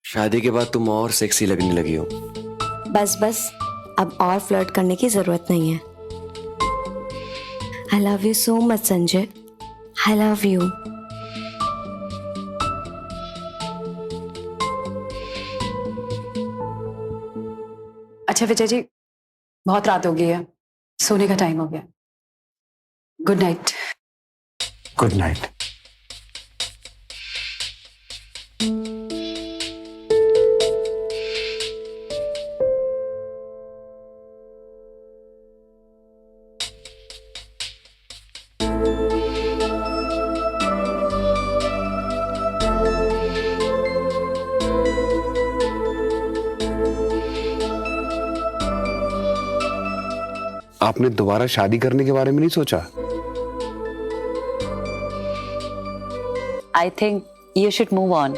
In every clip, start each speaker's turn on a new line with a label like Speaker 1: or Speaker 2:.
Speaker 1: शादी के बाद तुम और सेक्सी लगने लगी हो।
Speaker 2: बस बस, अब और फ्लर्ट करने की जरूरत नहीं है। I love you so much Sanjay, I love you.
Speaker 3: अच्छा विजय जी, बहुत रात हो गई है, सोने का टाइम हो गया। Good night.
Speaker 4: Good night. आपने दोबारा शादी करने के बारे में नहीं सोचा?
Speaker 5: I think you should move on.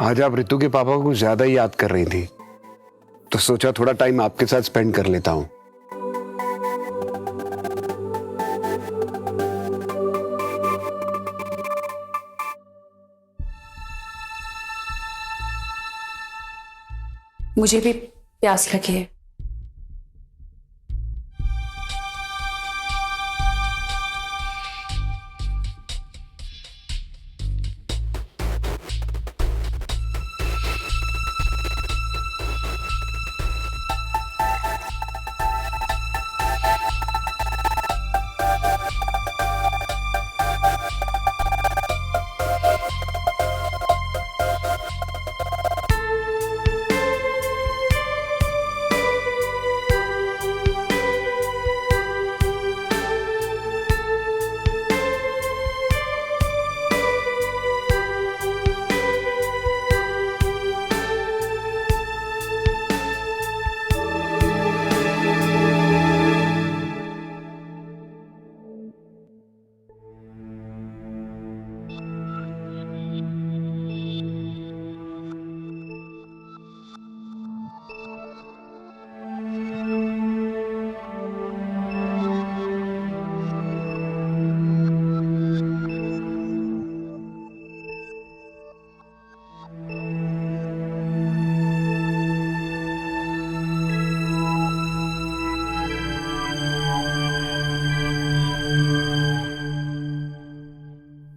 Speaker 4: आज आप रितु के पापा को ज्यादा ही याद कर रही थी, तो सोचा थोड़ा टाइम आपके साथ स्पेंड कर लेता हूं।
Speaker 3: मुझे भी प्यास लगी है।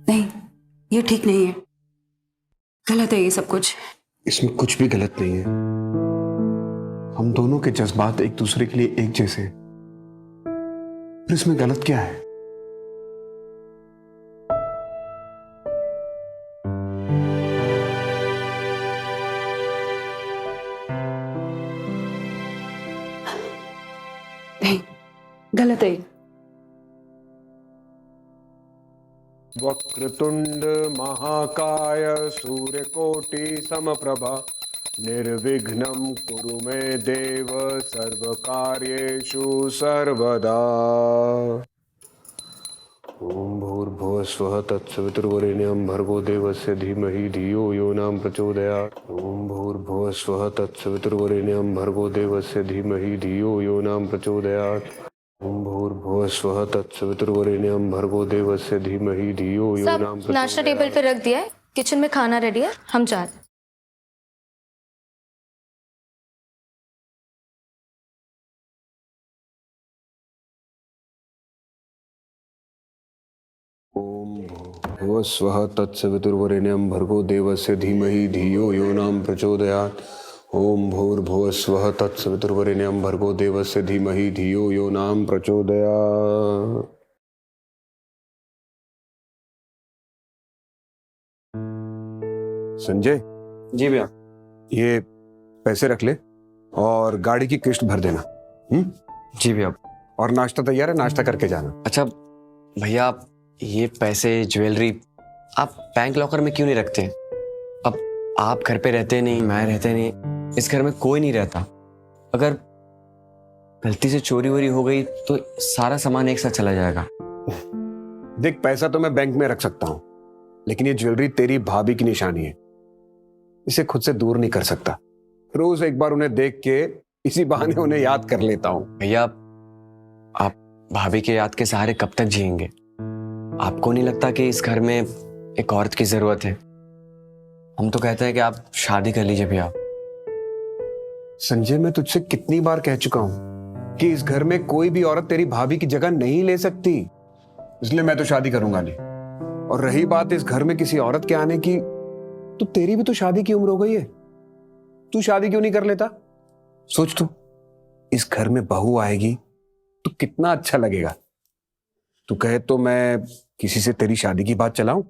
Speaker 3: नहीं, ये ठीक नहीं है, गलत है ये सब कुछ।
Speaker 4: इसमें कुछ भी गलत नहीं है। हम दोनों के जज्बात एक दूसरे के लिए एक जैसे हैं। फिर इसमें गलत क्या है?
Speaker 3: नहीं, गलत है।
Speaker 6: वक्रतुंड महाकाय सूर्यकोटि समप्रभा निर्विघ्नं कुरु मे देव सर्वकार्येषु सर्वदा। ओम भूर्भुवः स्वः तत्सवितुर्वरेण्यं भर्गो देवस्य धीमहि धियो यो न प्रचोदयात्। ओम भूर्भुवः स्वः तत्सवितुर्वरेण्यं भर्गो देवस्य धीमहि धियो यो न प्रचोदयात्। ओम भूर्भुवः स्वः तत्सवितुर्वरेण्यं भर्गो देवस्य धीमहि धियो यो न प्रचोदयात्।
Speaker 7: सब नाश्ता टेबल पे रख दिया है, किचन में खाना रेडी है, हम जा रहे हैं।
Speaker 4: ओम भूर्भुवः स्वः तत्सवितुर्वरेण्यं भर्गो देवस्य धीमहि धियो यो न प्रचोदयात्।
Speaker 6: ओम भूर्भुवः स्वः तत्सवितुर्वरेण्यं भर्गो देवस्य धीमहि धियो यो नाम प्रचोदयात्। संजय,
Speaker 1: जी भैया।
Speaker 6: ये पैसे रख ले और गाड़ी की किस्त भर देना।
Speaker 1: जी भैया।
Speaker 6: और नाश्ता तैयार है, नाश्ता करके जाना।
Speaker 1: अच्छा भैया, ये पैसे ज्वेलरी आप बैंक लॉकर में क्यों नहीं रखते? अब आप घर पे रहते नहीं, मैं रहते नहीं, इस घर में कोई नहीं रहता। अगर गलती से चोरी वोरी हो गई तो सारा सामान एक साथ चला जाएगा।
Speaker 6: देख, पैसा तो मैं बैंक में रख सकता हूं, लेकिन ये ज्वेलरी तेरी भाभी की निशानी है, इसे खुद से दूर नहीं कर सकता। रोज एक बार उन्हें देख के इसी बहाने उन्हें याद कर लेता हूं।
Speaker 1: भैया, आप भाभी के याद के सहारे कब तक जिएंगे? आपको नहीं लगता कि इस घर में एक औरत की जरूरत है? हम तो कहते हैं कि आप शादी कर लीजिए भैया।
Speaker 6: संजय, मैं तुझसे कितनी बार कह चुका हूं कि इस घर में कोई भी औरत तेरी भाभी की जगह नहीं ले सकती, इसलिए मैं तो शादी करूंगा नहीं। और रही बात इस घर में किसी औरत के आने की, तो तेरी भी तो शादी की उम्र हो गई है, तू शादी क्यों नहीं कर लेता? सोच तू, इस घर में बहू आएगी तो कितना अच्छा लगेगा। तू कहे तो मैं किसी से तेरी शादी की बात चलाऊं,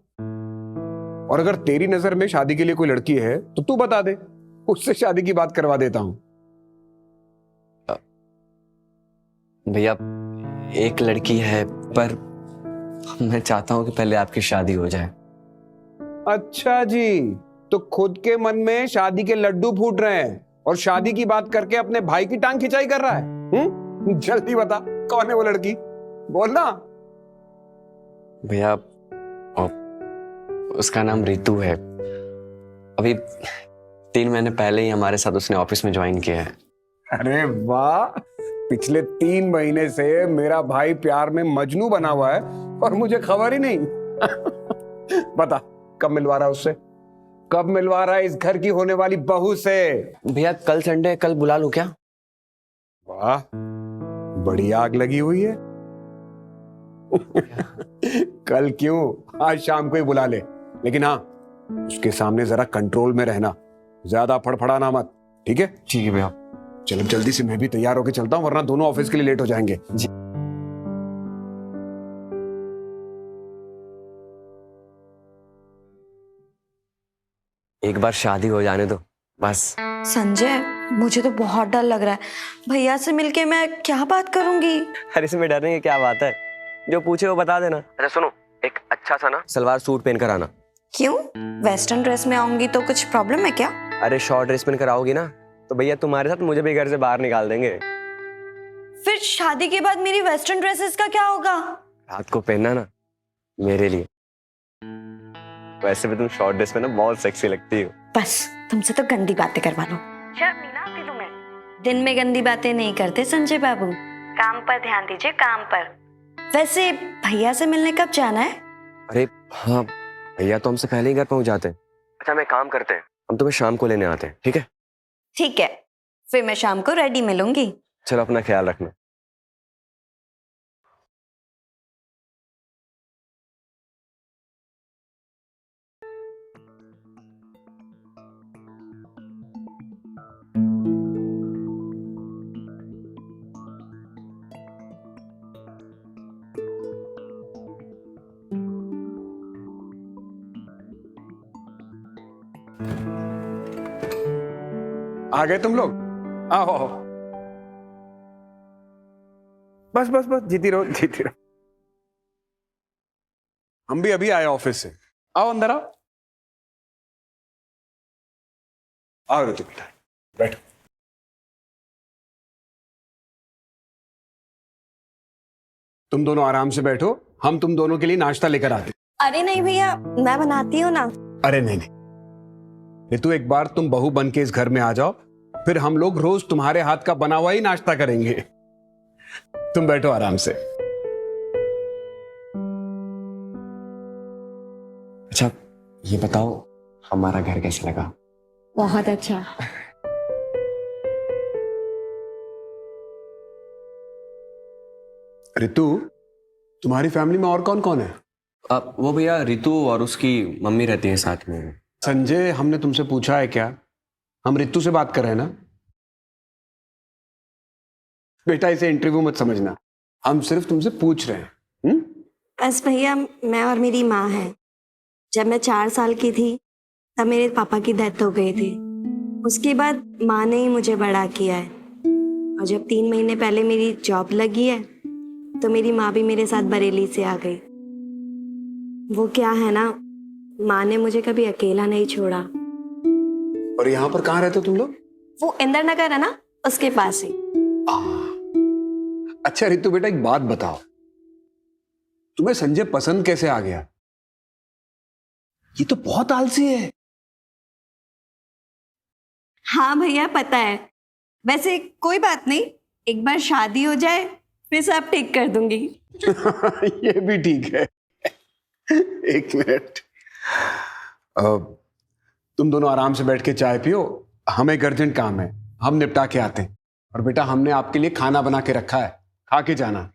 Speaker 6: और अगर तेरी नजर में शादी के लिए कोई लड़की है तो तू बता दे, उससे शादी की बात करवा देता हूं।
Speaker 1: भैया, एक लड़की है, पर मैं चाहता हूं कि पहले आपकी शादी हो जाए।
Speaker 6: अच्छा जी, तो खुद के मन में शादी के लड्डू फूट रहे हैं और शादी की बात करके अपने भाई की टांग खिंचाई कर रहा है। जल्दी बता, कौन है वो लड़की, बोलना।
Speaker 1: भैया, उसका नाम रितु है। अभी 3 महीने पहले ही हमारे साथ उसने ऑफिस में ज्वाइन किया है।
Speaker 6: अरे वाह, पिछले 3 महीने से मेरा भाई प्यार में मजनू बना हुआ है और मुझे खबर ही नहीं। बता, कब मिलवा रहा है उससे? कब मिलवा रहा है इस घर की होने वाली बहू से?
Speaker 1: भैया, कल संडे, कल बुला लूं क्या?
Speaker 6: वाह, बड़ी आग लगी हुई है। कल क्यों, आज शाम को ही बुला ले, लेकिन हाँ, उसके सामने जरा कंट्रोल में रहना, ज्यादा फड़फड़ाना मत, ठीक है?
Speaker 1: ठीक है भैया।
Speaker 6: चलो जल्दी से मैं भी तैयार होके चलता हूँ, वरना दोनों ऑफिस के लिए लेट हो जाएंगे।
Speaker 1: जी। एक बार शादी हो जाने दो बस।
Speaker 2: संजय, मुझे तो बहुत डर लग रहा है। भैया से मिलके मैं क्या बात करूंगी?
Speaker 1: अरे इसमें डरने की क्या बात है, जो पूछे वो बता देना। अच्छा सुनो, एक अच्छा सा ना सलवार सूट पहन कर आना।
Speaker 2: क्यों? वेस्टर्न ड्रेस में आऊंगी तो कुछ प्रॉब्लम है क्या?
Speaker 1: अरे शॉर्ट ड्रेस पहन कर आओगी ना तो भैया तुम्हारे साथ मुझे भी घर से बाहर निकाल देंगे।
Speaker 2: फिर शादी के बाद मेरी वेस्टर्न ड्रेसेस का क्या होगा?
Speaker 1: रात को पहनना ना मेरे लिए। वैसे भी तुम शॉर्ट ड्रेस में ना बहुत सेक्सी लगती हो।
Speaker 2: बस तुमसे तो गंदी बातें करवा लो। शर्म नहीं ना आती तुम्हें? दिन में गंदी बातें नहीं करते संजय बाबू, काम पर ध्यान दीजिए, काम पर। वैसे भैया से मिलने कब जाना है?
Speaker 1: अरे हाँ, भैया तो हमसे पहले ही घर पहुंच जाते हैं। अच्छा, मैं काम करते हैं, हम तुम्हें शाम को लेने आते हैं, ठीक है?
Speaker 2: ठीक है, फिर मैं शाम को रेडी मिलूंगी।
Speaker 1: चलो, अपना ख्याल रखना।
Speaker 6: आ गए तुम लोग? आओ आओ। बस बस बस, जीती रहो जीती रहो। हम भी अभी आए ऑफिस से। आओ अंदर आओ। आओ ऋतु बेटा, बैठो। तुम दोनों आराम से बैठो, हम तुम दोनों के लिए नाश्ता लेकर आते।
Speaker 2: अरे नहीं भैया, मैं बनाती हूँ ना।
Speaker 6: अरे नहीं नहीं ऋतु, एक बार तुम बहू बन के इस घर में आ जाओ, फिर हम लोग रोज तुम्हारे हाथ का बना हुआ ही नाश्ता करेंगे। तुम बैठो आराम से।
Speaker 1: अच्छा, ये बताओ हमारा घर कैसा लगा?
Speaker 2: बहुत अच्छा।
Speaker 6: ऋतु, तुम्हारी फैमिली में और कौन कौन है?
Speaker 1: वो भैया रितु और उसकी मम्मी रहती है साथ में।
Speaker 6: संजय, हमने तुमसे पूछा है क्या
Speaker 4: हम रितु से बात कर रहे हैं ना? बेटा इसे इंटरव्यू मत समझना, हम सिर्फ तुमसे पूछ रहे हैं।
Speaker 2: बस भैया, मैं और मेरी माँ है। जब मैं 4 साल की थी तब मेरे पापा की डेथ हो गई थी। उसके बाद माँ ने ही मुझे बड़ा किया है, और जब 3 महीने पहले मेरी जॉब लगी है तो मेरी माँ भी मेरे साथ बरेली से आ गई। वो क्या है ना, माँ ने मुझे कभी अकेला नहीं छोड़ा।
Speaker 4: और यहाँ पर कहाँ रहते हो तुम लोग?
Speaker 2: वो इंदिरा नगर है ना, उसके पास ही।
Speaker 4: अच्छा रितु बेटा, एक बात बताओ, तुम्हें संजय पसंद कैसे आ गया? ये तो बहुत आलसी है।
Speaker 2: हाँ भैया, पता है। वैसे कोई बात नहीं, एक बार शादी हो जाए फिर सब ठीक कर दूंगी।
Speaker 4: ये भी ठीक है। एक मिनट, तुम दोनों आराम से बैठ के चाय पियो, हमें एक अर्जेंट काम है, हम निपटा के आते हैं। और बेटा हमने आपके लिए खाना बना के रखा है, खा के जाना।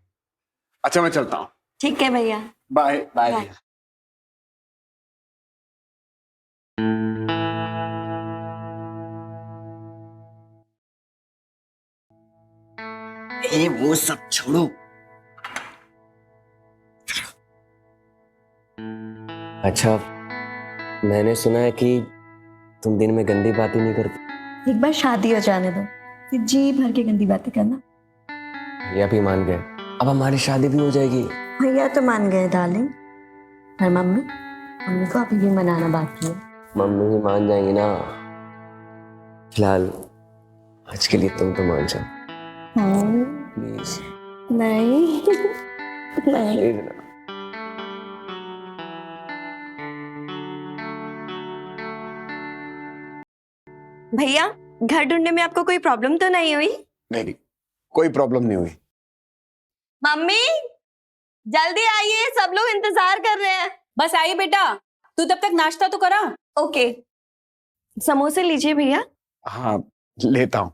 Speaker 4: अच्छा मैं चलता हूँ।
Speaker 2: ठीक है भैया।
Speaker 4: Bye bye.
Speaker 2: बाय।
Speaker 1: ए वो सब छोड़ो। अच्छा, मैंने सुना है कि तुम दिन में गंदी बातें नहीं करती।
Speaker 2: एक बार शादी हो जाने दो, फिर जी भर के गंदी बातें करना।
Speaker 1: भैया भी मान गए, अब हमारी शादी भी हो जाएगी।
Speaker 2: भैया तो मान गए डार्लिंग, और मम्मी को अभी भी मनाना बाकी है।
Speaker 1: मम्मी भी मान जाएंगी ना। फिलहाल आज के लिए तुम तो मान जाओ प्लीज।
Speaker 2: नहीं नहीं।
Speaker 1: प्लीज ना।
Speaker 2: भैया, घर ढूंढने में आपको कोई प्रॉब्लम तो नहीं हुई?
Speaker 4: नहीं, कोई प्रॉब्लम नहीं हुई।
Speaker 2: मम्मी जल्दी आइए, सब लोग इंतजार कर रहे हैं।
Speaker 3: बस आई बेटा, तू तब तक नाश्ता तो करा।
Speaker 2: ओके, समोसे लीजिए भैया।
Speaker 4: हाँ लेता हूं।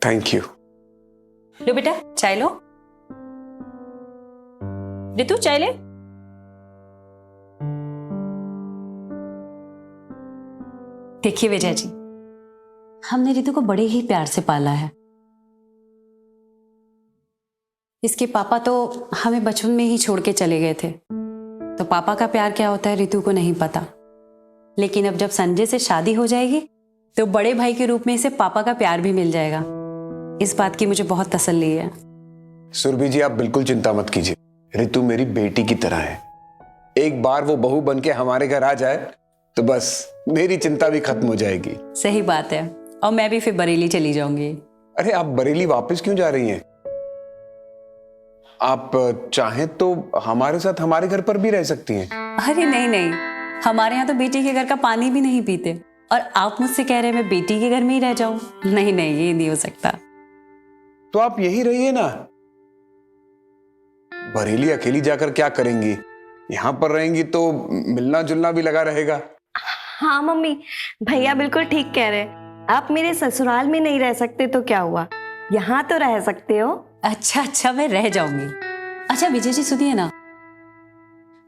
Speaker 4: Thank you.
Speaker 3: लो बेटा चाय लो। रितु चाय ले। देखिए विजय जी, हमने रितु को बड़े ही प्यार से पाला है। इसके पापा तो हमें बचपन में ही छोड़ के चले गए थे, तो पापा का प्यार क्या होता है रितु को नहीं पता। लेकिन अब जब संजय से शादी हो जाएगी तो बड़े भाई के रूप में इसे पापा का प्यार भी मिल जाएगा। इस बात की मुझे बहुत तसल्ली है।
Speaker 4: सुरभि जी आप बिल्कुल चिंता मत कीजिए, रितु मेरी बेटी की तरह है। एक बार वो बहू बन के हमारे घर आ जाए तो बस मेरी चिंता भी खत्म हो जाएगी।
Speaker 3: सही बात है, और मैं भी फिर बरेली चली जाऊंगी।
Speaker 4: अरे आप बरेली वापस क्यों जा रही हैं? आप चाहें तो हमारे साथ हमारे घर पर भी रह सकती हैं।
Speaker 3: अरे नहीं नहीं, हमारे यहाँ तो बेटी के घर का पानी भी नहीं पीते, और आप मुझसे कह रहे हैं मैं बेटी के घर में ही रह जाऊं? नहीं नहीं, ये नहीं हो सकता।
Speaker 4: तो आप यही रहिए ना। बरेली अकेली जाकर क्या करेंगी? यहाँ पर रहेंगी तो मिलना जुलना भी लगा रहेगा।
Speaker 2: हाँ मम्मी, भैया बिल्कुल ठीक कह रहे हैं। आप मेरे ससुराल में नहीं रह सकते तो क्या हुआ, यहाँ तो रह सकते हो।
Speaker 3: अच्छा मैं रह जाऊंगी। अच्छा विजय जी सुनिए ना,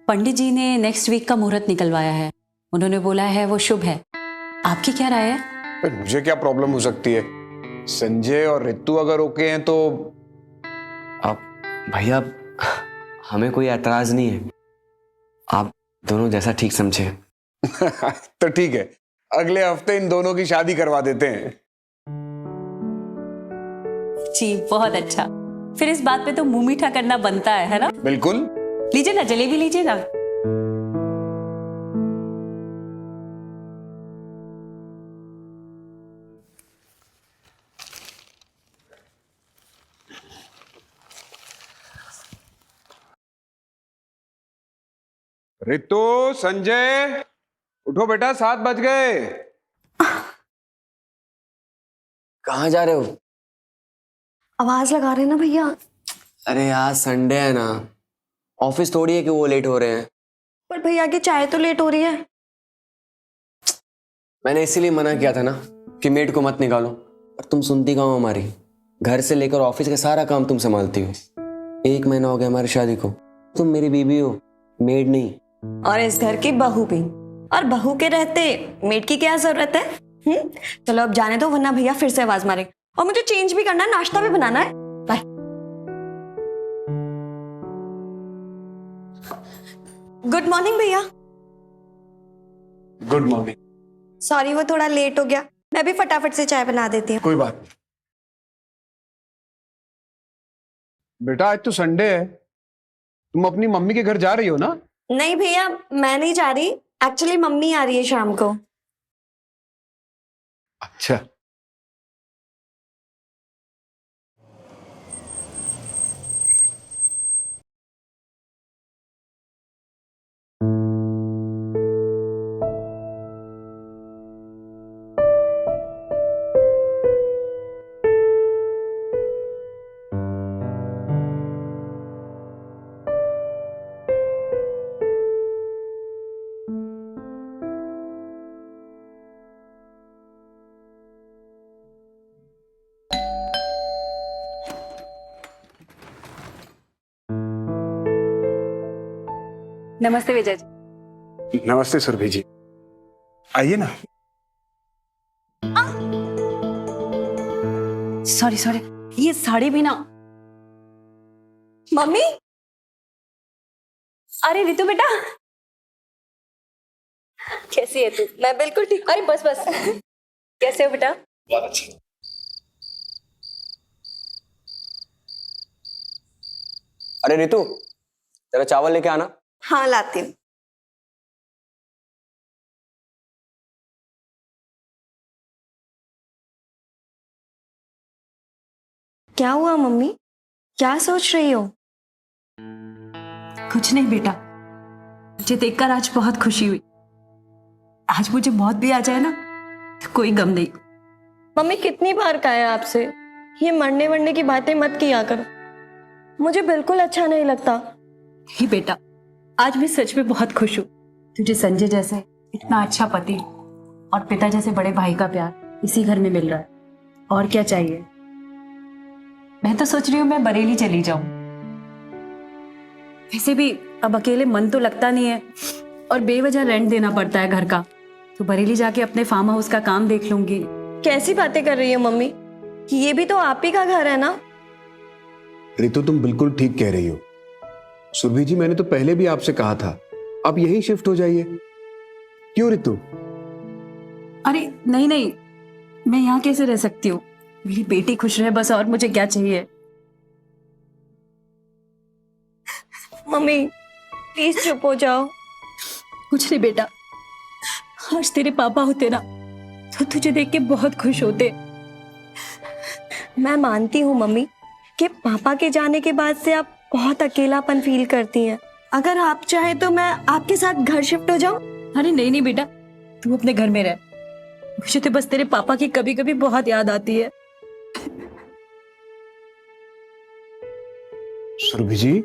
Speaker 3: पंडित जी ने नेक्स्ट वीक का मुहूर्त निकलवाया है। उन्होंने बोला है वो शुभ है। आपकी क्या राय है?
Speaker 4: पर मुझे क्या प्रॉब्लम हो सकती है? संजय और रितु अगर ओके हैं तो।
Speaker 1: आप भैया, हमें कोई एतराज नहीं है, आप दोनों जैसा ठीक समझे।
Speaker 4: तो ठीक है, अगले हफ्ते इन दोनों की शादी करवा देते हैं।
Speaker 3: जी बहुत अच्छा, फिर इस बात पे तो मुंह मीठा करना बनता है ना?
Speaker 4: बिल्कुल।
Speaker 3: लीजिए ना, जलेबी लीजिए ना।
Speaker 4: रितु, संजय, उठो बेटा, 7 बज गए।
Speaker 1: कहाँ जा रहे हो?
Speaker 2: आवाज लगा रहे हैं ना भैया।
Speaker 1: अरे यार संडे है ना, ऑफिस थोड़ी है कि वो लेट हो रहे हैं।
Speaker 2: पर भैया की चाय तो लेट हो रही है।
Speaker 1: मैंने इसीलिए मना किया था ना कि मेड को मत निकालो, और तुम सुनती कहाँ हो हमारी? घर से लेकर ऑफिस का सारा काम तुम संभालती हो। 1 महीना हो गया हमारी शादी को, तुम मेरी बीवी हो, मेड नहीं।
Speaker 2: और इस घर की बहू भी, और बहू के रहते मेड की क्या जरूरत है? चलो अब जाने दो, वरना भैया फिर से आवाज मारे। और मुझे चेंज भी करना है, नाश्ता भी बनाना है। बाय। गुड मॉर्निंग भैया।
Speaker 4: Good morning.
Speaker 2: सॉरी वो थोड़ा लेट हो गया, मैं भी फटाफट से चाय बना देती हूँ।
Speaker 4: कोई बात नहीं। बेटा आज तो संडे है, तुम अपनी मम्मी के घर जा रही हो ना?
Speaker 2: नहीं भैया, मैं नहीं जा रही, एक्चुअली मम्मी आ रही है शाम को।
Speaker 4: अच्छा।
Speaker 3: नमस्ते विजय जी।
Speaker 4: नमस्ते सुरभि जी, आइए ना।
Speaker 3: सॉरी सॉरी, ये साड़ी भी ना।
Speaker 2: मम्मी,
Speaker 3: अरे रितु बेटा, कैसी है तू?
Speaker 2: मैं बिल्कुल ठीक।
Speaker 3: अरे बस बस, कैसे हो बेटा?
Speaker 4: बहुत अच्छा।
Speaker 1: अरे रितु, जरा चावल लेके आना।
Speaker 2: हाँ लाती हूँ। क्या हुआ मम्मी, क्या सोच रही हो?
Speaker 3: कुछ नहीं बेटा, मुझे देखकर आज बहुत खुशी हुई। आज मुझे मौत भी आ जाए ना तो कोई गम नहीं।
Speaker 2: मम्मी कितनी बार कहा है आपसे, ये मरने वरने की बातें मत किया करो, मुझे बिल्कुल अच्छा नहीं लगता।
Speaker 3: ही बेटा, आज मैं सच में बहुत खुश हूँ। तुझे संजय जैसे इतना अच्छा पति और पिता जैसे बड़े भाई का प्यार इसी घर में मिल रहा है, और क्या चाहिए। मैं तो सोच रही हूँ मैं बरेली चली जाऊं। वैसे भी अब अकेले मन तो लगता नहीं है, और बेवजह रेंट देना पड़ता है घर का, तो बरेली जाके अपने फार्म हाउस का काम देख लूंगी।
Speaker 2: कैसी बातें कर रही हो मम्मी, ये भी तो आप ही का घर है ना।
Speaker 4: रितु तुम बिल्कुल ठीक कह रही हो। सुरभि जी, मैंने तो पहले भी आपसे कहा था, अब यहीं शिफ्ट हो जाइए। क्यों रितु?
Speaker 3: अरे नहीं नहीं, मैं यहाँ कैसे रह सकती हूँ? मेरी बेटी खुश रहे बस, और मुझे क्या चाहिए।
Speaker 2: मम्मी प्लीज चुप हो जाओ।
Speaker 3: कुछ नहीं बेटा, आज तेरे पापा होते ना तो तुझे देख के बहुत खुश होते।
Speaker 2: मैं मानती हूँ मम्मी कि पापा के जाने के बाद से आप बहुत अकेलापन फील करती हैं। अगर आप चाहे तो मैं आपके साथ घर शिफ्ट हो जाऊं।
Speaker 3: अरे नहीं नहीं बेटा, तू अपने घर में रह। मुझे तो बस तेरे पापा की कभी कभी बहुत याद आती है।
Speaker 4: सुरभि जी,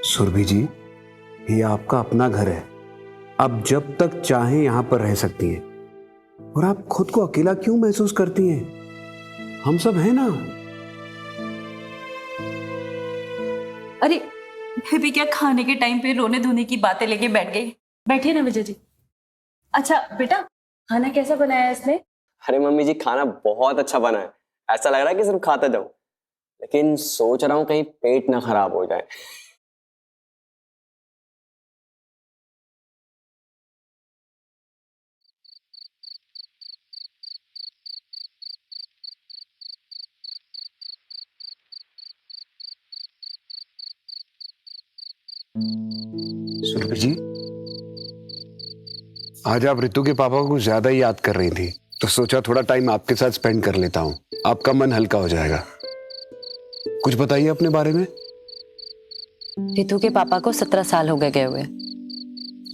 Speaker 4: सुरभि जी, ये आपका अपना घर है, आप जब तक चाहें यहां पर रह सकती हैं। और आप खुद को अकेला क्यों महसूस करती हैं? हम सब हैं ना।
Speaker 3: अरे मैं भी क्या खाने के टाइम पे रोने धोने की बातें लेके बैठ गई। बैठिए ना विजय जी। अच्छा बेटा, खाना कैसा बनाया है इसने?
Speaker 1: अरे मम्मी जी, खाना बहुत अच्छा बना है, ऐसा लग रहा है कि सिर्फ खाता जाऊं, लेकिन सोच रहा हूँ कहीं पेट ना खराब हो जाए।
Speaker 4: सुरभि जी, आज आप रितु के पापा को ज्यादा ही याद कर रही थी, तो सोचा थोड़ा टाइम आपके साथ स्पेंड कर लेता हूं, आपका मन हल्का हो जाएगा। कुछ बताइए अपने बारे में।
Speaker 5: रितु के पापा को 17 साल हो गए हुए।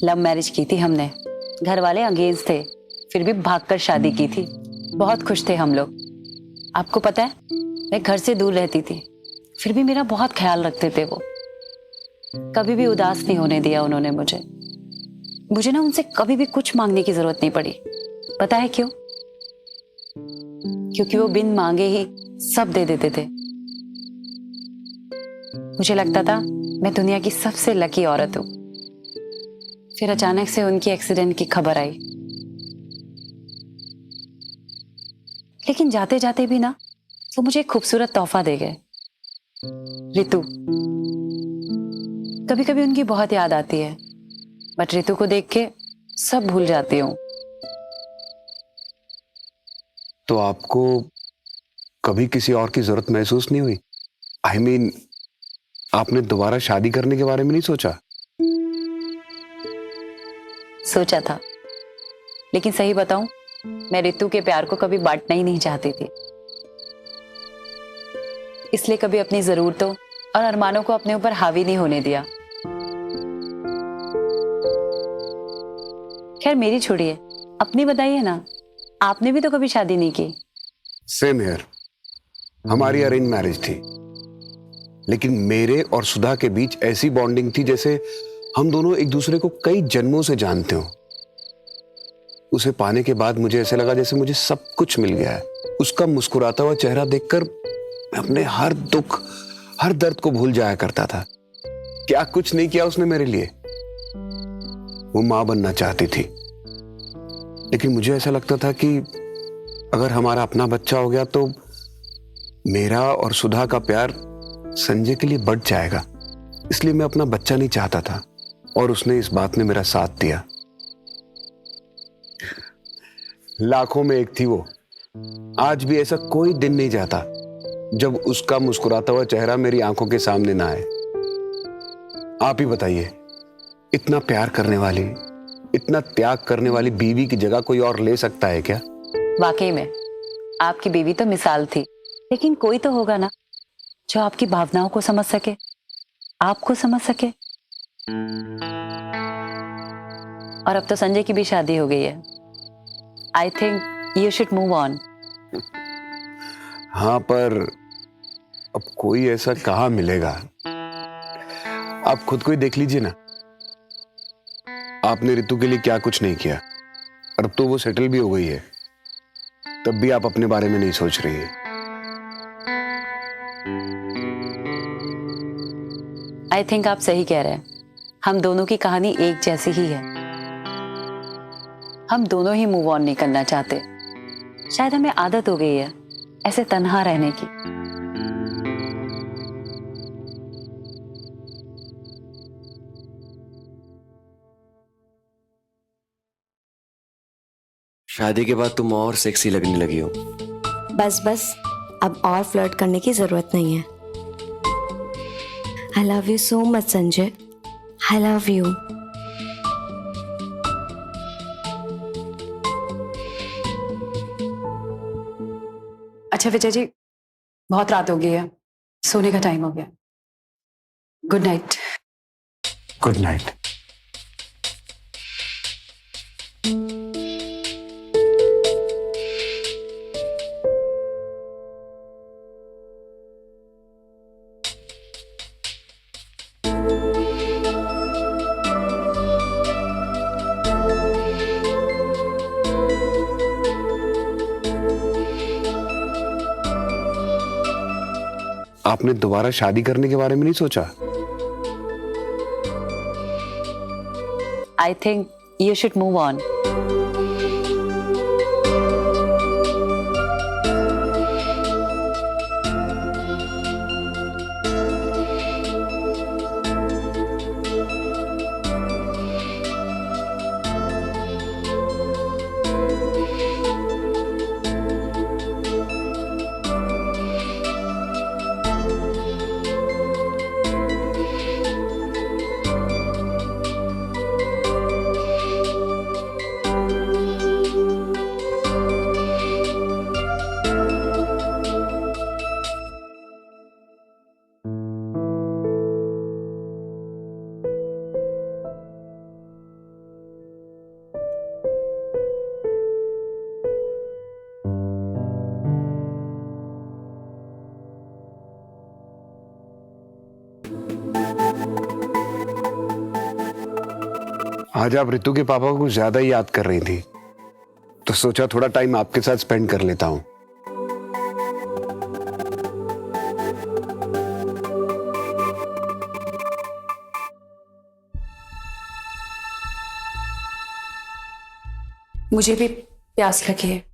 Speaker 5: लव मैरिज की थी हमने, घर वाले अंगेज थे, फिर भी भागकर शादी की थी। बहुत खुश थे हम लोग। आपको पता है, मैं घर से दूर रहती थी, फिर भी मेरा बहुत ख्याल रखते थे वो। कभी भी उदास नहीं होने दिया उन्होंने मुझे। मुझे ना उनसे कभी भी कुछ मांगने की जरूरत नहीं पड़ी। पता है क्यों? क्योंकि वो बिन मांगे ही सब दे देते थे। मुझे लगता था मैं दुनिया की सबसे लकी औरत हूं। फिर अचानक से उनकी एक्सीडेंट की खबर आई, लेकिन जाते जाते भी ना वो मुझे एक खूबसूरत तोहफा दे गए, रितु। कभी कभी उनकी बहुत याद आती है, बट रितु को देख के सब भूल जाती हूँ।
Speaker 4: तो आपको कभी किसी और की जरूरत महसूस नहीं हुई? आई मीन, आपने दोबारा शादी करने के बारे में नहीं सोचा?
Speaker 5: सोचा था, लेकिन सही बताऊं, मैं रितु के प्यार को कभी बांटना ही नहीं चाहती थी। इसलिए कभी अपनी जरूरतों और अरमानों को अपने ऊपर हावी नहीं होने दिया। खैर मेरी छोड़िए, अपनी बताइए ना, आपने भी तो कभी शादी नहीं की।
Speaker 4: Same here. हमारी अरेंज मैरिज थी, लेकिन मेरे और सुधा के बीच ऐसी बॉन्डिंग थी जैसे हम दोनों एक दूसरे को कई जन्मों से जानते हो। उसे पाने के बाद मुझे ऐसे लगा जैसे मुझे सब कुछ मिल गया है। उसका मुस्कुराता हुआ चेहरा देखकर मैं अपने हर दुख, हर दर्द को भूल जाया करता था। क्या कुछ नहीं किया उसने मेरे लिए। वो मां बनना चाहती थी, लेकिन मुझे ऐसा लगता था कि अगर हमारा अपना बच्चा हो गया तो मेरा और सुधा का प्यार संजय के लिए बढ़ जाएगा। इसलिए मैं अपना बच्चा नहीं चाहता था, और उसने इस बात में मेरा साथ दिया। लाखों में एक थी वो। आज भी ऐसा कोई दिन नहीं जाता जब उसका मुस्कुराता हुआ चेहरा मेरी आंखों के सामने ना आए। आप ही बताइए, इतना प्यार करने वाली, इतना त्याग करने वाली बीवी की जगह कोई और ले सकता है क्या?
Speaker 5: वाकई में आपकी बीवी तो मिसाल थी, लेकिन कोई तो होगा ना जो आपकी भावनाओं को समझ सके, आपको समझ सके। और अब तो संजय की भी शादी हो गई है। I think you should move on.
Speaker 4: हाँ, पर अब कोई ऐसा कहाँ मिलेगा? आप खुद को ही देख लीजिए ना। आपने रितु के लिए क्या कुछ नहीं किया, और अब तो वो सेटल भी हो गई है, तब भी आप अपने बारे में नहीं सोच रही हैं।
Speaker 5: आई थिंक आप सही कह रहे हैं। हम दोनों की कहानी एक जैसी ही है। हम दोनों ही मूव ऑन नहीं करना चाहते। शायद हमें आदत हो गई है ऐसे तन्हा रहने की।
Speaker 1: शादी के बाद तुम और सेक्सी लगने लगी हो।
Speaker 2: बस बस, अब और फ्लर्ट करने की जरूरत नहीं है। I love you so much Sanjay. I love you.
Speaker 3: अच्छा विजय जी, बहुत रात हो गई है, सोने का टाइम हो गया। Good night.
Speaker 4: Good night. आपने दोबारा शादी करने के बारे में नहीं सोचा?
Speaker 5: I think you should move on.
Speaker 4: आज आप रितु के पापा को कुछ ज्यादा ही याद कर रही थी, तो सोचा थोड़ा टाइम आपके साथ स्पेंड कर लेता हूं।
Speaker 3: मुझे भी प्यास लगी है।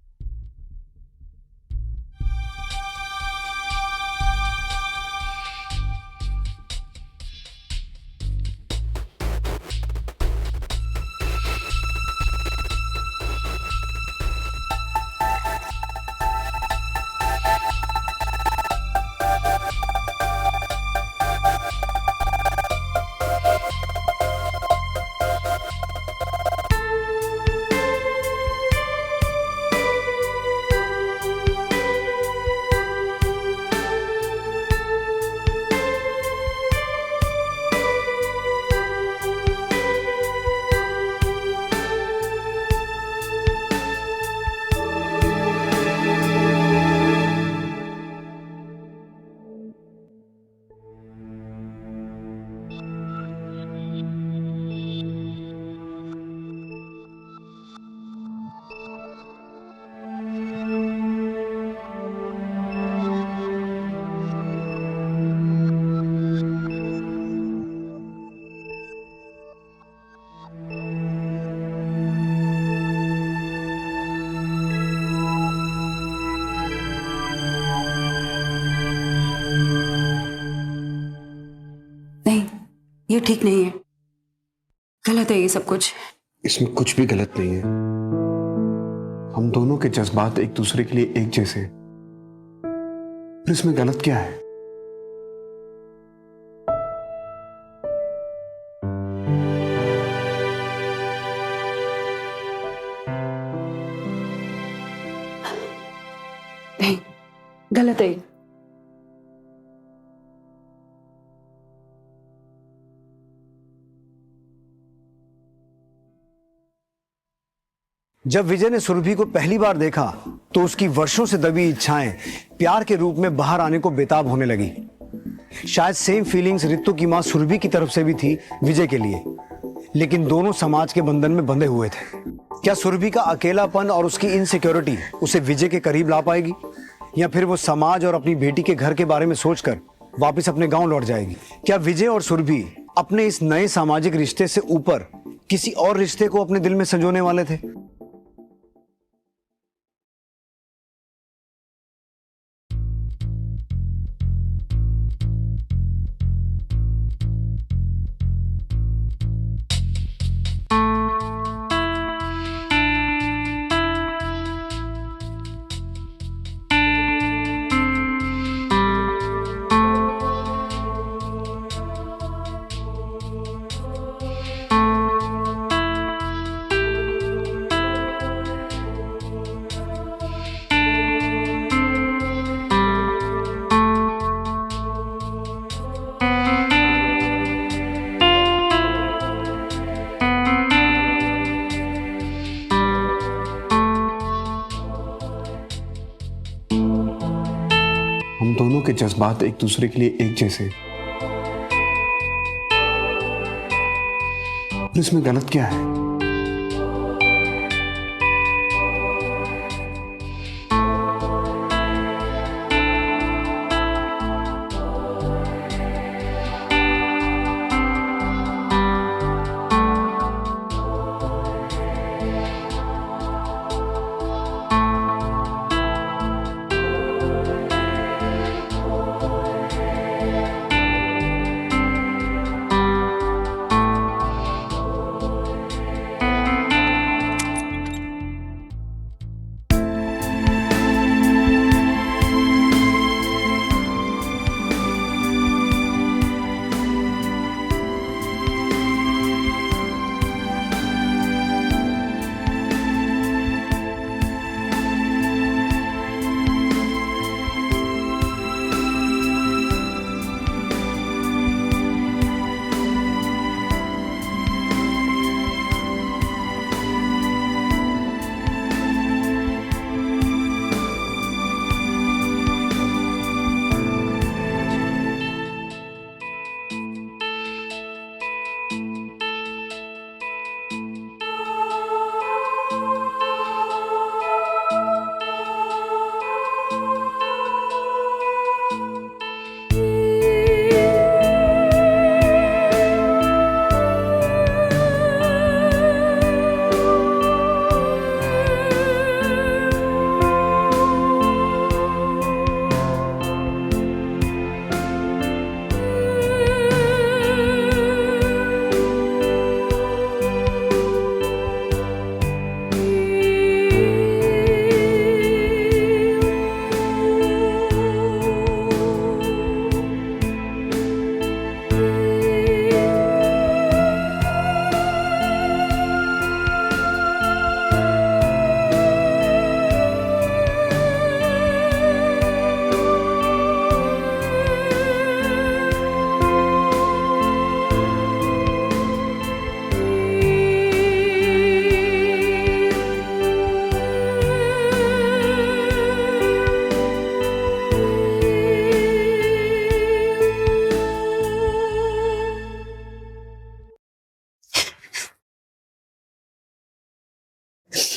Speaker 3: ये ठीक नहीं है, गलत है ये सब कुछ।
Speaker 4: इसमें कुछ भी गलत नहीं है। हम दोनों के जज्बात एक दूसरे के लिए एक जैसे हैं। फिर इसमें गलत क्या है?
Speaker 3: नहीं, गलत है।
Speaker 8: जब विजय ने सुरभि को पहली बार देखा तो उसकी वर्षों से दबी इच्छाएं प्यार के रूप में बाहर आने को बेताब होने लगी। शायद सेम फीलिंग्स रितु की मां सुरभि की तरफ से भी थी विजय के लिए, लेकिन दोनों समाज के बंधन में बंधे हुए थे। क्या सुरभि का अकेलापन और उसकी इनसिक्योरिटी उसे विजय के करीब ला पाएगी, या फिर वो समाज और अपनी बेटी के घर के बारे में सोचकर वापस अपने गांव लौट जाएगी? क्या विजय और सुरभि अपने इस नए सामाजिक रिश्ते से ऊपर किसी और रिश्ते को अपने दिल में संजोने वाले थे?
Speaker 4: हम दोनों के जज्बात एक दूसरे के लिए एक जैसे हैं। फिर इसमें गलत क्या है?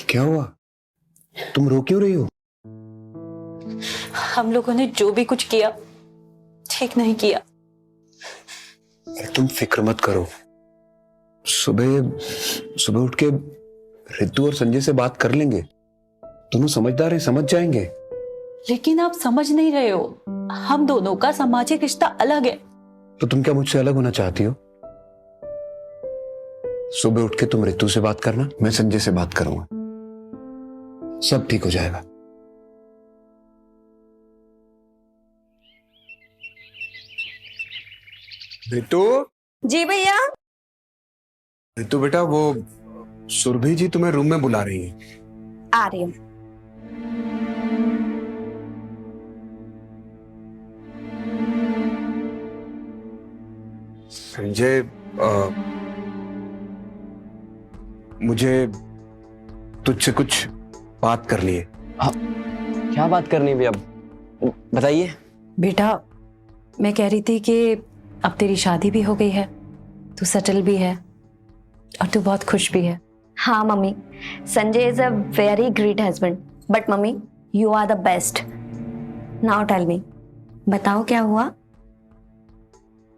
Speaker 4: क्या हुआ? तुम रो क्यों रही हो?
Speaker 3: हम लोगों ने जो भी कुछ किया ठीक नहीं किया।
Speaker 4: अरे तुम फिक्र मत करो। सुबह सुबह उठ के रितु और संजय से बात कर लेंगे। दोनों समझदार हैं, समझ जाएंगे।
Speaker 3: लेकिन आप समझ नहीं रहे हो, हम दोनों का सामाजिक रिश्ता अलग है।
Speaker 4: तो तुम क्या मुझसे अलग होना चाहती हो? सुबह उठ के तुम रितु से बात करना, मैं संजय से बात करूंगा, सब ठीक हो जाएगा। रितु,
Speaker 2: जी भैया।
Speaker 4: रितु बेटा, वो सुरभि जी तुम्हें रूम में बुला रही है।
Speaker 2: आ रही हूँ।
Speaker 4: संजय, मुझे तुझसे कुछ बात करनी है।
Speaker 1: क्या बात करनी है भैया, बताइए।
Speaker 3: बेटा, मैं कह रही थी कि अब तेरी शादी भी हो गई है, तू सेटल भी है और तू बहुत खुश भी है।
Speaker 2: हाँ mummy, Sanjay is a very great husband, but mummy you are the best. Now tell me, बताओ क्या हुआ?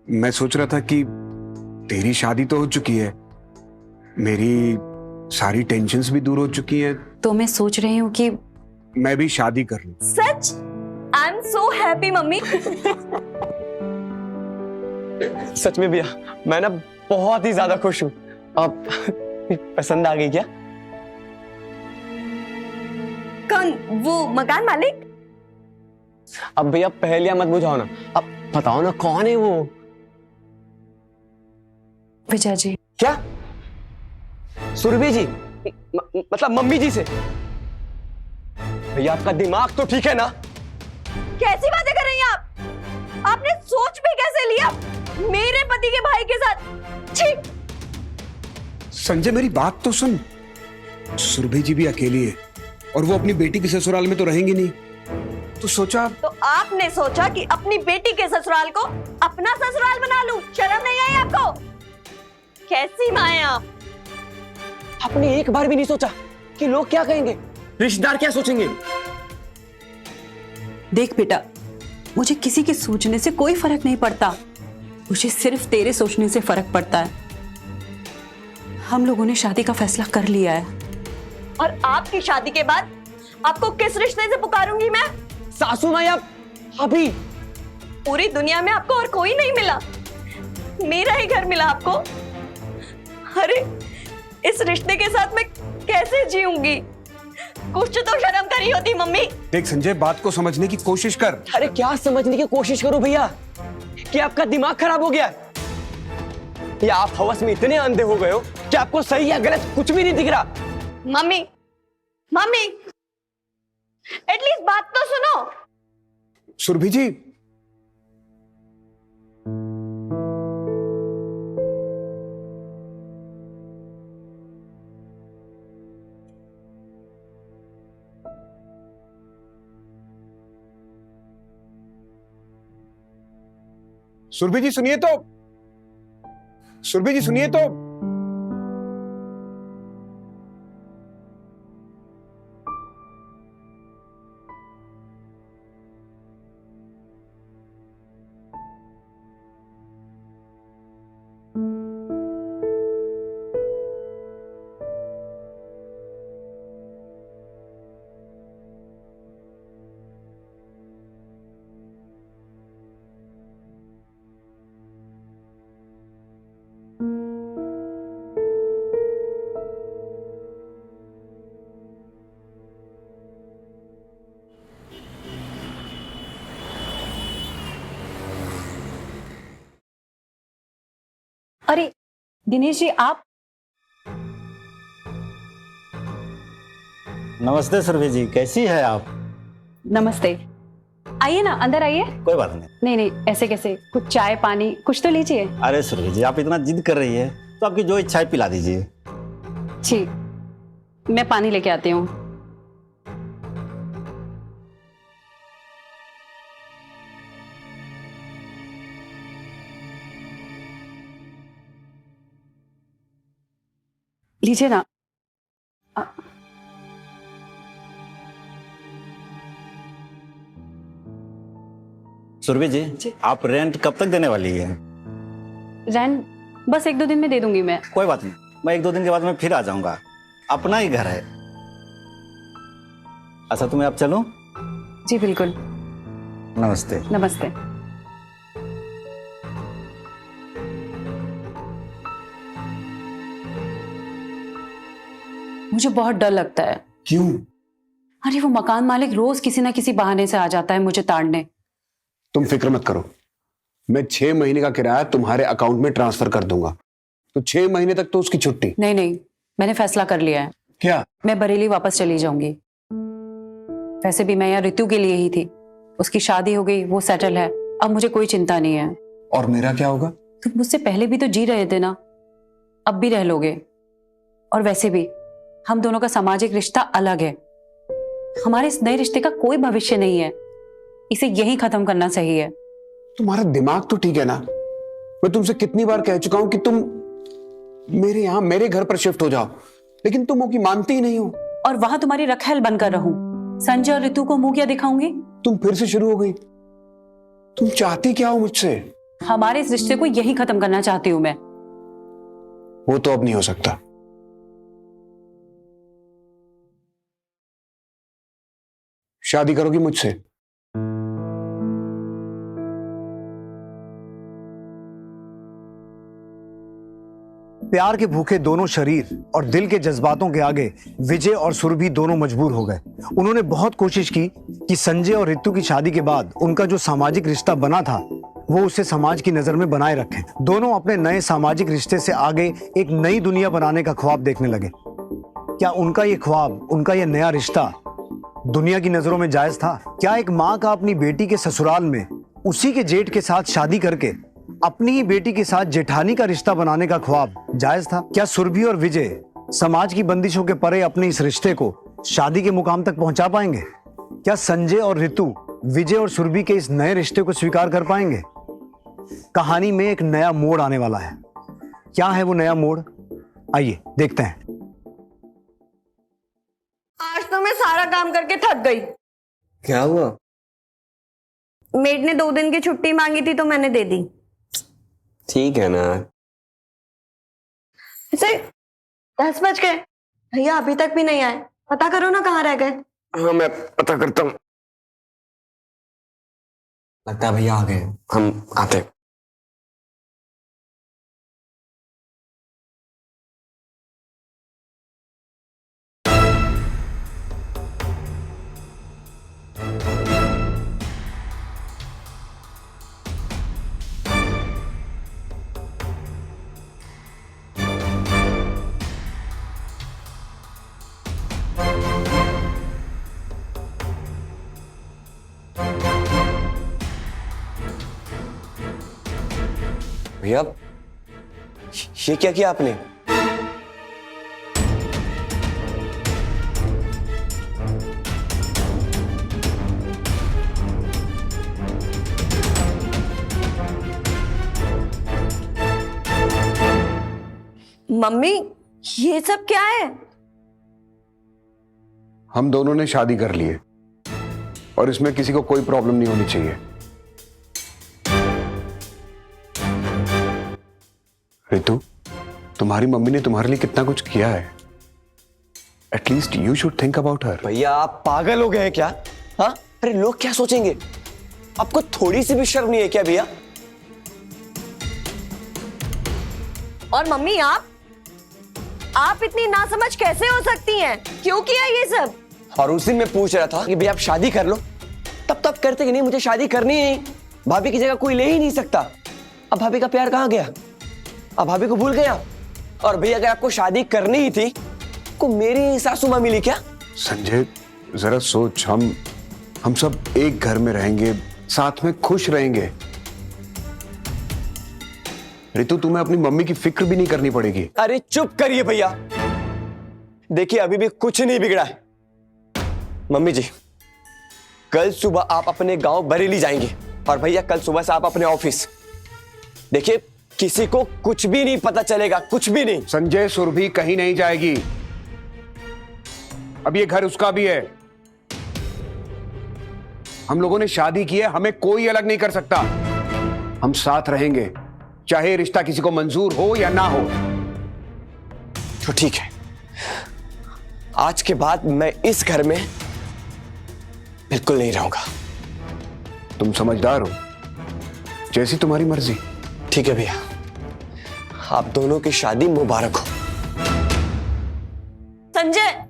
Speaker 4: मैं सोच रहा था कि तेरी शादी तो हो चुकी है, मेरी सारी टेंशन्स भी दूर हो चुकी हैं,
Speaker 3: तो मैं सोच रही हूँ कि
Speaker 4: मैं भी शादी कर लूं।
Speaker 2: सच? I am so happy mummy.
Speaker 1: सच में भैया, मैं ना बहुत ही ज्यादा खुश हूँ। अब पसंद आ गई क्या?
Speaker 2: कौन? वो मकान मालिक?
Speaker 1: अब भैया पहेलियां मत बुझाओ ना, अब बताओ ना कौन है वो?
Speaker 3: विजय जी।
Speaker 1: क्या? सुरभि जी? मतलब मम्मी जी से? भैया आपका दिमाग तो ठीक है ना?
Speaker 2: कैसी बातें कर रही हैं आप? आपने सोच भी कैसे लिया मेरे पति के भाई के साथ? छी!
Speaker 4: संजय मेरी बात तो सुन। सुरभि जी भी अकेली है और वो अपनी बेटी के ससुराल में तो रहेंगी नहीं, तो सोचा।
Speaker 2: तो आपने सोचा कि अपनी बेटी के ससुराल को अपना ससुराल बना लूं? शर्म नहीं आई आपको? कैसी माँ हैं आप?
Speaker 1: आपने एक बार भी नहीं सोचा कि लोग क्या कहेंगे, रिश्तेदार क्या सोचेंगे?
Speaker 3: देख बेटा, मुझे किसी के सोचने से कोई फर्क नहीं पड़ता, मुझे सिर्फ तेरे सोचने से फर्क पड़ता है। हम लोगों ने शादी का फैसला कर लिया है।
Speaker 2: और आपकी शादी के बाद आपको किस रिश्ते से पुकारूंगी मैं?
Speaker 1: सासू माँ या अभी?
Speaker 2: पूरी दुनिया में आपको और कोई नहीं मिला, मेरा ही घर मिला आपको। अरे इस रिश्ते के साथ मैं कैसे जीऊंगी? कुछ तो शर्म करी होती मम्मी।
Speaker 4: देख संजय, बात को समझने की कोशिश कर।
Speaker 1: अरे क्या समझने की कोशिश करो भैया? कि आपका दिमाग खराब हो गया या आप हवस में इतने अंधे हो गए हो कि आपको सही या गलत कुछ भी नहीं दिख रहा?
Speaker 2: मम्मी, मम्मी, एटलीस्ट बात तो सुनो।
Speaker 4: सुरभि जी, सुरभि जी सुनिए तो, सुरभि जी सुनिए तो।
Speaker 3: अरे दिनेश जी, आप?
Speaker 9: नमस्ते सुरभि जी, कैसी है आप?
Speaker 3: नमस्ते, आइए ना, अंदर आइए।
Speaker 9: कोई बात नहीं।
Speaker 3: नहीं नहीं, ऐसे कैसे? कुछ चाय पानी कुछ तो लीजिए।
Speaker 9: अरे सुरभि जी, आप इतना जिद कर रही है तो आपकी जो इच्छा है पिला दीजिए।
Speaker 3: ठीक, मैं पानी लेके आती हूँ। लीजिए ना।
Speaker 9: सुरभि जी, आप रेंट कब तक देने वाली है?
Speaker 3: रेंट बस 1-2 दिन में दे दूंगी मैं।
Speaker 9: कोई बात नहीं, मैं 1-2 दिन के बाद मैं फिर आ जाऊंगा, अपना ही घर है। अच्छा तुम्हें अब चलूं?
Speaker 3: जी बिल्कुल।
Speaker 9: नमस्ते।
Speaker 3: नमस्ते। मुझे बहुत डर लगता है।
Speaker 4: क्यों?
Speaker 3: अरे वो मकान मालिक रोज किसी ना किसी बहाने से आ जाता है मुझे ताड़ने।
Speaker 4: तुम फिक्र मत करो, मैं 6 महीने का किराया तुम्हारे अकाउंट में ट्रांसफर कर दूंगा, तो 6 महीने तक तो उसकी छुट्टी।
Speaker 3: नहीं नहीं, मैंने फैसला कर लिया है।
Speaker 4: क्या?
Speaker 3: मैं बरेली वापस चली जाऊंगी। वैसे भी मैं यहाँ ऋतु के लिए ही थी, उसकी शादी हो गई, वो सेटल है, अब मुझे कोई चिंता नहीं है।
Speaker 4: और मेरा क्या होगा?
Speaker 3: तुम मुझसे पहले भी तो जी रहे थे ना, अब भी रह लोगे। और वैसे भी हम दोनों का सामाजिक रिश्ता अलग है, हमारे इस नए रिश्ते का कोई भविष्य नहीं है, इसे यहीं खत्म करना सही है।
Speaker 4: तुम्हारा दिमाग तो ठीक है ना? मैं तुमसे कितनी बार कह चुका हूं कि तुम मेरे यहां मेरे घर पर शिफ्ट हो जाओ, लेकिन तुम वो की मानती ही नहीं हो।
Speaker 3: और वहां तुम्हारी रखैल बनकर रहूं, संजय और ऋतु को मुंह क्या दिखाऊंगी?
Speaker 4: तुम फिर से शुरू हो गई। तुम चाहती क्या हो मुझसे?
Speaker 3: हमारे इस रिश्ते को यहीं खत्म करना चाहती हूं मैं।
Speaker 4: वो तो अब नहीं हो सकता। शादी करोगी मुझसे?
Speaker 8: प्यार के भूखे दोनों शरीर और दिल के जज्बातों के आगे विजय और सुरभि दोनों मजबूर हो गए। उन्होंने बहुत कोशिश की कि संजय और ऋतु की शादी के बाद उनका जो सामाजिक रिश्ता बना था वो उसे समाज की नजर में बनाए रखें। दोनों अपने नए सामाजिक रिश्ते से आगे एक नई दुनिया बनाने का ख्वाब देखने लगे। क्या उनका ये ख्वाब, उनका ये नया रिश्ता दुनिया की नजरों में जायज था? क्या एक माँ का अपनी बेटी के ससुराल में उसी के जेठ के साथ शादी करके अपनी ही बेटी के साथ जेठानी का रिश्ता बनाने का ख्वाब जायज था? क्या सुरभि और विजय समाज की बंदिशों के परे अपने इस रिश्ते को शादी के मुकाम तक पहुंचा पाएंगे? क्या संजय और ऋतु विजय और सुरभि के इस नए रिश्ते को स्वीकार कर पाएंगे? कहानी में एक नया मोड़ आने वाला है। क्या है वो नया मोड़? आइए देखते हैं।
Speaker 2: आज तो मैं सारा काम करके थक गई।
Speaker 1: क्या हुआ?
Speaker 2: मेड ने 2 दिन की छुट्टी मांगी थी तो मैंने दे दी।
Speaker 1: ठीक है ना।
Speaker 2: इसे 10 बज गए, भैया अभी तक भी नहीं आए। पता करो ना कहाँ रह गए।
Speaker 1: हाँ मैं पता करता हूँ। लगता है भैया आ गए, हम आते। भैया ये क्या किया आपने?
Speaker 2: मम्मी ये सब क्या है?
Speaker 4: हम दोनों ने शादी कर ली है और इसमें किसी को कोई प्रॉब्लम नहीं होनी चाहिए। रितु, तुम्हारी मम्मी ने तुम्हारे लिए कितना कुछ किया है। At least you should think about her.
Speaker 1: भैया आप पागल हो गए हैं क्या? हाँ, अरे लोग क्या सोचेंगे? आपको थोड़ी सी भी शर्म नहीं है क्या भैया?
Speaker 2: और मम्मी आप इतनी नासमझ कैसे हो सकती हैं? क्यों किया ये सब?
Speaker 1: और उस दिन मैं पूछ रहा था कि भैया आप शादी कर लो, तब करते कि नहीं मुझे शादी करनी है, भाभी की जगह कोई ले ही नहीं सकता। अब भाभी का प्यार कहाँ गया? अब भाभी को भूल गया? और भैया अगर आपको शादी करनी ही थी को मेरी सासू माँ मिली क्या?
Speaker 4: संजय जरा सोच, हम सब एक घर में रहेंगे, साथ में खुश रहेंगे। रितु, तुम्हें अपनी मम्मी की फिक्र भी नहीं करनी पड़ेगी।
Speaker 1: अरे चुप करिए भैया, देखिए अभी भी कुछ नहीं बिगड़ा है। मम्मी जी, कल सुबह आप अपने गांव बरेली जाएंगे और भैया कल सुबह से आप अपने ऑफिस। देखिए किसी को कुछ भी नहीं पता चलेगा, कुछ भी नहीं।
Speaker 4: संजय, सुरभि कहीं नहीं जाएगी। अब ये घर उसका भी है। हम लोगों ने शादी की है, हमें कोई अलग नहीं कर सकता। हम साथ रहेंगे, चाहे रिश्ता किसी को मंजूर हो या ना हो।
Speaker 1: तो ठीक है, आज के बाद मैं इस घर में बिल्कुल नहीं रहूंगा।
Speaker 4: तुम समझदार हो, जैसी तुम्हारी मर्जी।
Speaker 1: ठीक है भैया, आप दोनों की शादी मुबारक हो।
Speaker 2: संजय,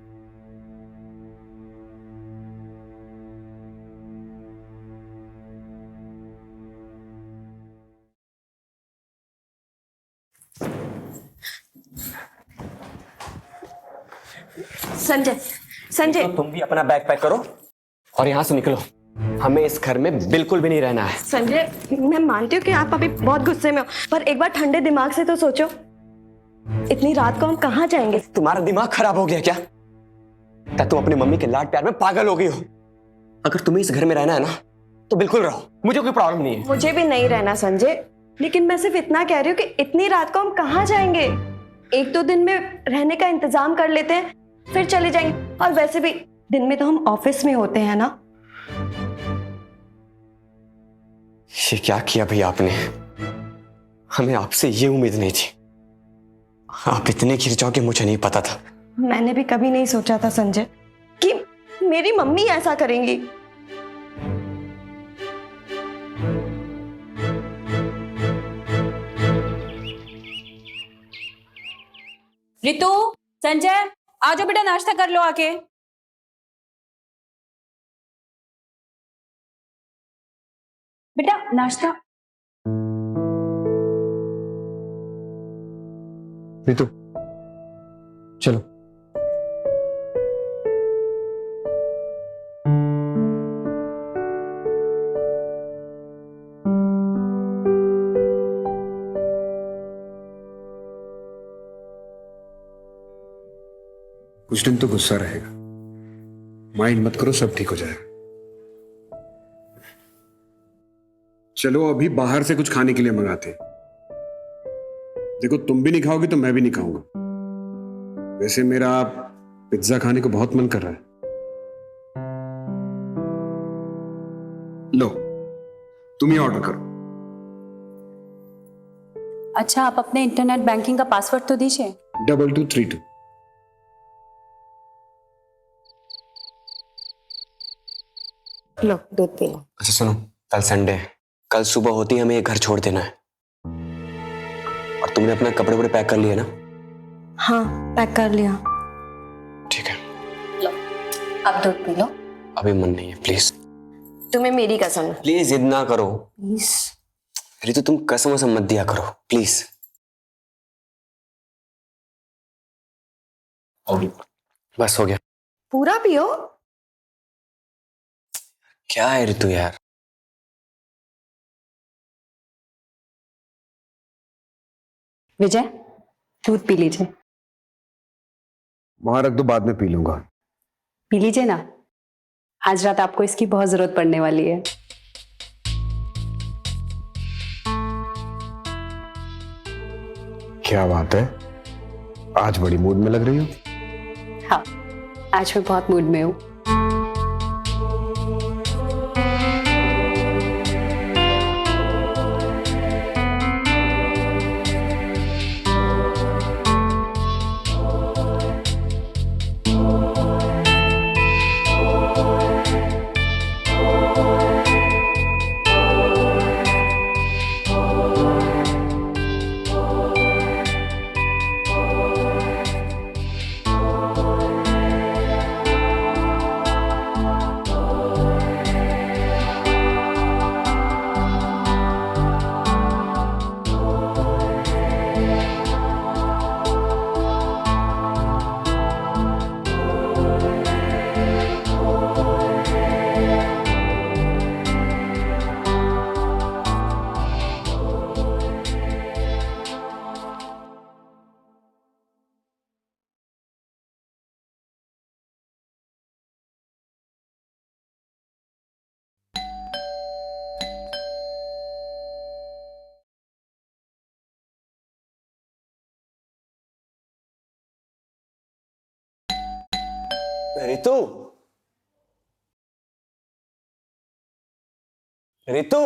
Speaker 2: संजय, संजय,
Speaker 1: तो तुम भी अपना बैग पैक करो और यहां से निकलो। हमें इस घर में बिल्कुल भी नहीं रहना है।
Speaker 2: संजय, मैं मानती हूँ कि आप अभी बहुत गुस्से में हो, पर एक बार ठंडे दिमाग से तो सोचो, इतनी रात को हम कहाँ जाएंगे?
Speaker 1: तुम्हारा दिमाग खराब हो गया क्या? क्या तुम अपनी मम्मी के लाड प्यार में पागल हो गई हो? अगर तुम्हें इस घर में रहना है ना तो बिल्कुल रहो, मुझे कोई प्रॉब्लम नहीं है।
Speaker 2: मुझे भी नहीं रहना संजय, लेकिन मैं सिर्फ इतना कह रही हूँ कि इतनी रात को हम कहाँ जाएंगे? एक दो दिन में रहने का इंतजाम कर लेते हैं, फिर चले जाएंगे। और वैसे भी दिन में तो हम ऑफिस में होते हैं ना।
Speaker 1: ये क्या किया भैया आपने? हमें आपसे ये उम्मीद नहीं थी। आप इतने गिर जाओगे मुझे नहीं पता था।
Speaker 2: मैंने भी कभी नहीं सोचा था संजय कि मेरी मम्मी ऐसा करेंगी।
Speaker 3: रितु, संजय, आ जाओ बेटा, नाश्ता कर लो आके। बेटा नाश्ता।
Speaker 1: रितु चलो।
Speaker 4: कुछ दिन तो गुस्सा रहेगा, माइंड मत करो, सब ठीक हो जाएगा। चलो अभी बाहर से कुछ खाने के लिए मंगाते हैं। देखो तुम भी नहीं खाओगे तो मैं भी नहीं खाऊंगा। वैसे मेरा पिज्जा खाने को बहुत मन कर रहा है। लो तुम ही ऑर्डर करो।
Speaker 3: अच्छा, आप अपने इंटरनेट बैंकिंग का पासवर्ड तो दीजिए।
Speaker 4: 2232।
Speaker 2: लो दूध पी लो।
Speaker 1: अच्छा सुनो, कल संडे है, कल सुबह होती है हमें ये घर छोड़ देना है। और तुमने अपना कपड़े वपड़े पैक कर लिए ना?
Speaker 2: हाँ, पैक कर लिया।
Speaker 1: ठीक है,
Speaker 5: लो अब दूध पी लो।
Speaker 1: अभी मन नहीं है, प्लीज
Speaker 2: तुम्हें मेरी कसम।
Speaker 1: प्लीज जिद ना करो।
Speaker 2: प्लीज।
Speaker 1: रितु तुम कसम वसम मत दिया करो प्लीज। बस हो गया।
Speaker 2: पूरा पियो।
Speaker 1: क्या है रितु यार?
Speaker 3: विजय, दूध पी लीजिए।
Speaker 4: वहां रख दो, बाद में पी लूंगा।
Speaker 3: पी लीजिए ना, आज रात आपको इसकी बहुत जरूरत पड़ने वाली है।
Speaker 4: क्या बात है, आज बड़ी मूड में लग रही हो।
Speaker 3: हाँ, आज मैं बहुत मूड में हूँ।
Speaker 1: रितु रितु,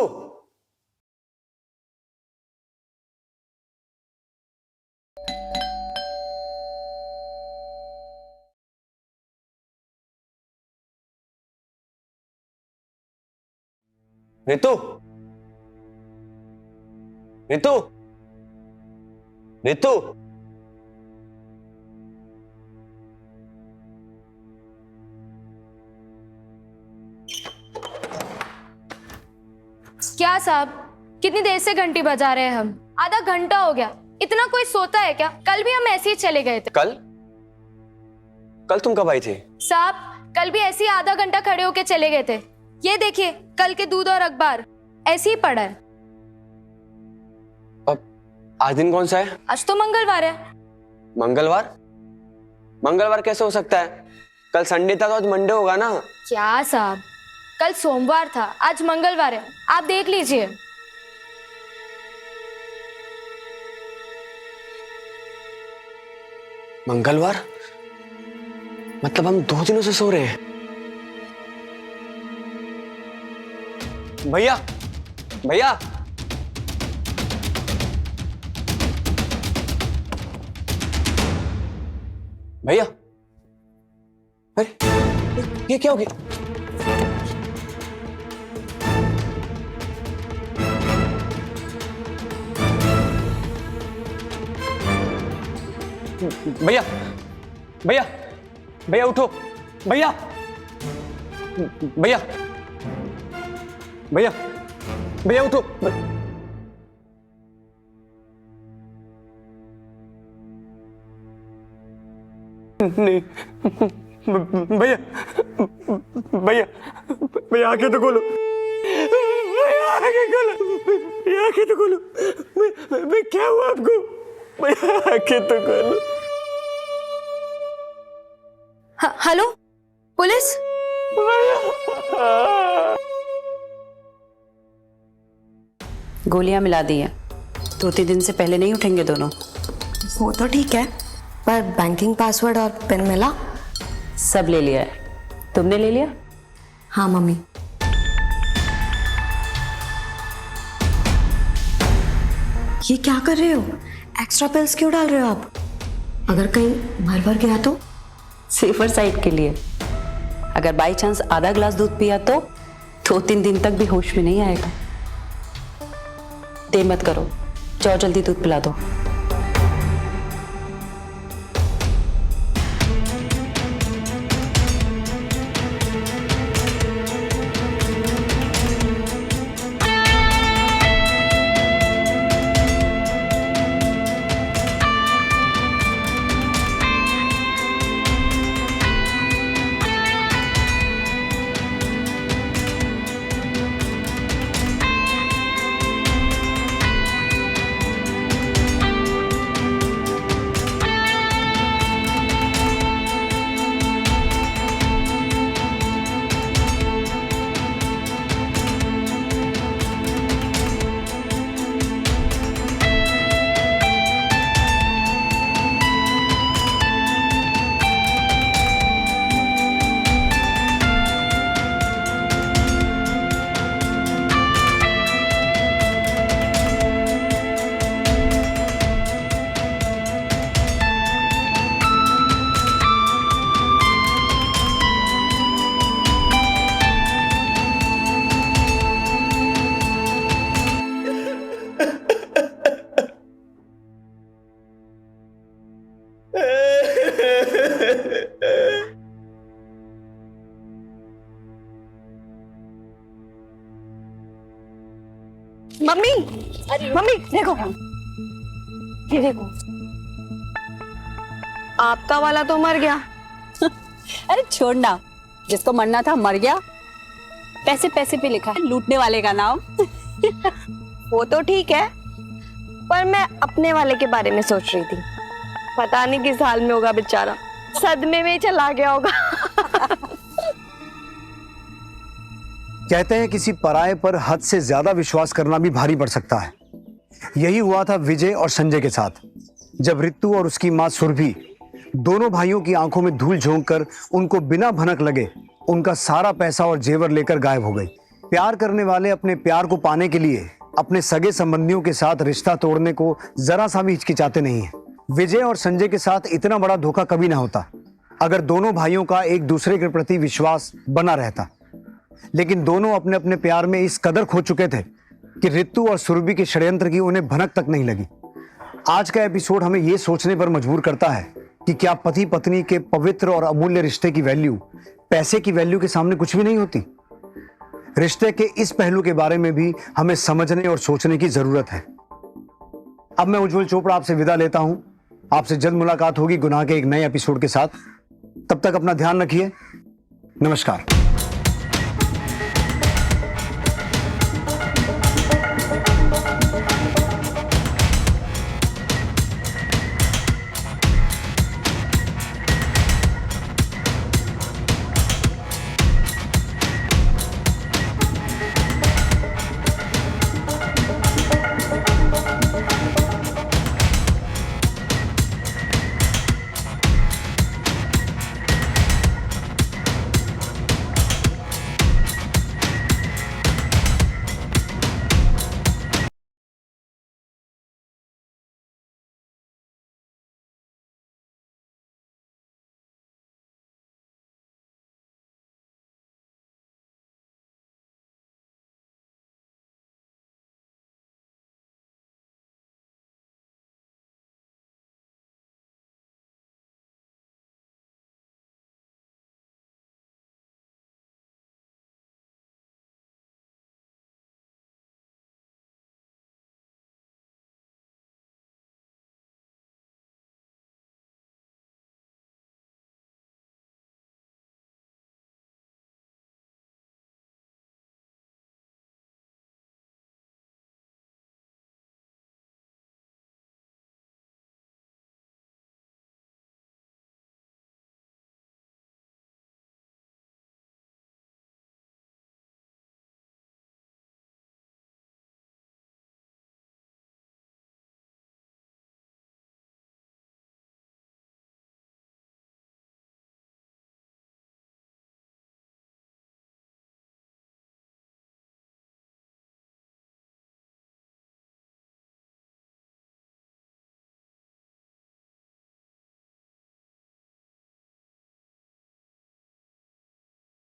Speaker 1: रितु, रितु, रितु।
Speaker 7: क्या साहब, कितनी देर से घंटी बजा रहे हैं हम? आधा घंटा हो गया। इतना कोई सोता है क्या? कल भी हम ऐसे ही चले गए थे।
Speaker 1: कल कल तुम कब आई थी?
Speaker 7: साहब, कल भी ऐसे ही आधा घंटा खड़े होके चले गए थे। ये देखिए, कल के दूध और अखबार ऐसे ही पड़ा है।
Speaker 1: अब आज दिन कौन सा है?
Speaker 7: आज तो मंगलवार है।
Speaker 1: मंगलवार? मंगलवार कैसे हो सकता है? कल संडे था तो आज मंडे होगा ना।
Speaker 7: क्या साहब, कल सोमवार था, आज मंगलवार है। आप देख लीजिए।
Speaker 1: मंगलवार? मतलब हम 2 दिनों से सो रहे हैं। भैया, भैया, भैया, अरे ये क्या हो गया? भैया, भैया, भैया उठो, भैया, भैया, भैया, भैया उठो। नहीं, भैया, भैया, भैया आंखें तो खोलो, भैया आंखें खोलो, भैया आंखें तो खोलो। मैं क्या हुआ आपको? भैया आंखें तो खोलो।
Speaker 7: Hello, police?
Speaker 3: गोलियां मिला दी हैं। 2-3 दिन से पहले नहीं उठेंगे दोनों।
Speaker 2: वो तो ठीक है, पर बैंकिंग पासवर्ड और पिन मिला?
Speaker 3: सब ले लिया है। तुमने ले लिया?
Speaker 2: हाँ मम्मी। ये क्या कर रहे हो? एक्स्ट्रा पिल्स क्यों डाल रहे हो आप? अगर कहीं भर गया तो?
Speaker 3: सेफर साइड के लिए। अगर बाई चांस आधा ग्लास दूध पिया तो 2-3 दिन तक भी होश में नहीं आएगा। देर मत करो, जाओ जल्दी दूध पिला दो।
Speaker 2: मम्मी, मम्मी देखो, ये देखो, आपका वाला तो मर गया।
Speaker 3: अरे छोड़ना, जिसको मरना था मर गया। पैसे पैसे पे लिखा है लूटने वाले का नाम।
Speaker 2: वो तो ठीक है, पर मैं अपने वाले के बारे में सोच रही थी। पता नहीं किस हाल में होगा बेचारा, सदमे में ही चला गया होगा।
Speaker 8: कहते हैं किसी पराये पर हद से ज्यादा विश्वास करना भी भारी पड़ सकता है। यही हुआ था विजय और संजय के साथ, जब रितु और उसकी मां सुरभि दोनों भाइयों की आंखों में धूल झोंक कर उनको बिना भनक लगे उनका सारा पैसा और जेवर लेकर गायब हो गई। प्यार करने वाले अपने प्यार को पाने के लिए अपने सगे संबंधियों के साथ रिश्ता तोड़ने को जरा सा भी हिचकिचाते नहीं है। विजय और संजय के साथ इतना बड़ा धोखा कभी ना होता अगर दोनों भाइयों का एक दूसरे के प्रति विश्वास बना रहता। लेकिन दोनों अपने अपने प्यार में इस कदर खो चुके थे कि रितु और सुरभि के षड्यंत्र की उन्हें भनक तक नहीं लगी। आज का एपिसोड हमें यह सोचने पर मजबूर करता है कि क्या पति पत्नी के पवित्र और अमूल्य रिश्ते की वैल्यू पैसे की वैल्यू के सामने कुछ भी नहीं होती। रिश्ते के इस पहलू के बारे में भी हमें समझने और सोचने की जरूरत है। अब मैं उज्जवल चोपड़ा आपसे विदा लेता हूं। आपसे जल्द मुलाकात होगी गुनाह के एक नए एपिसोड के साथ। तब तक अपना ध्यान रखिए। नमस्कार।